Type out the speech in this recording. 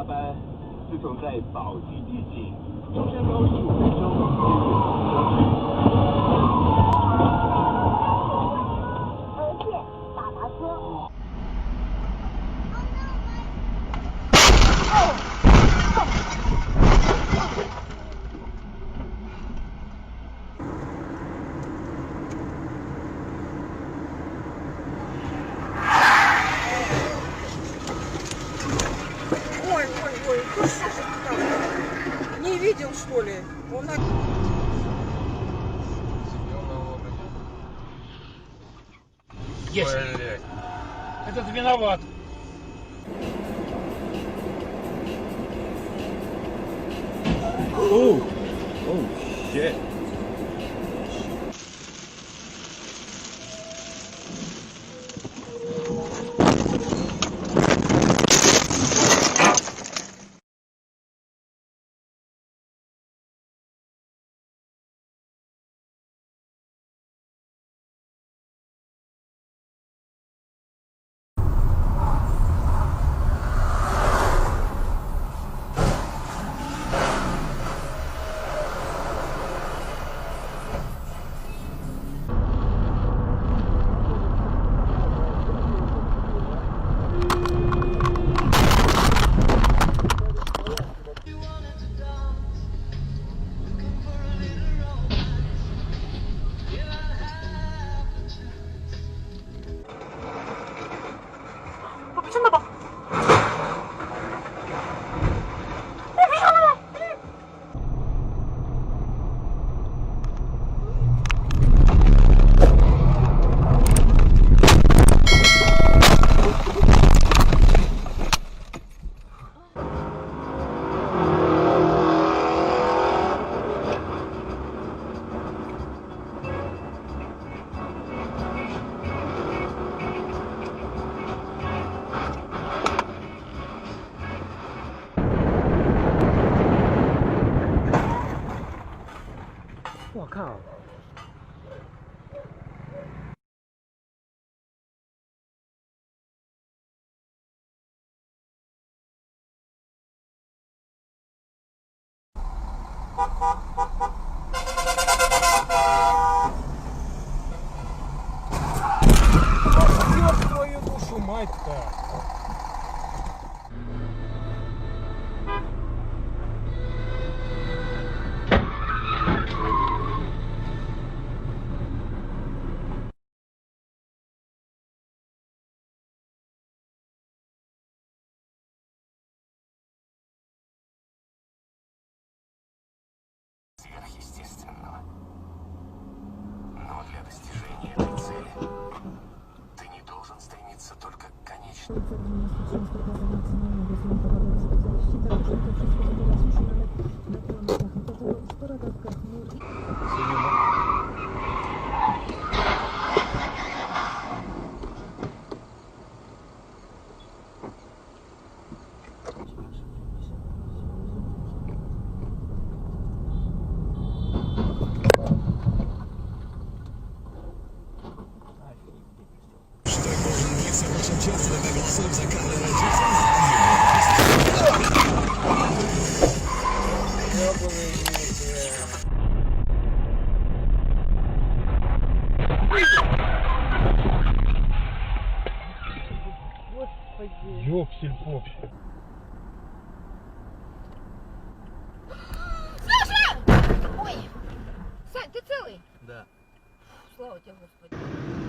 班，自从在宝鸡地界中山高15分钟而且大巴车。Ой, ты что же такое? Не видел, что ли? Он... Есть. Этот виноват. Oh, shit.我靠！Ёб твою душу, мать-то! Сверхъестественного. Но для достижения этой цели ты не должен стремиться только к конечному. Ёпсель-попсель. Саша! Ой! Сань, ты целый? Да. Слава тебе, Господи.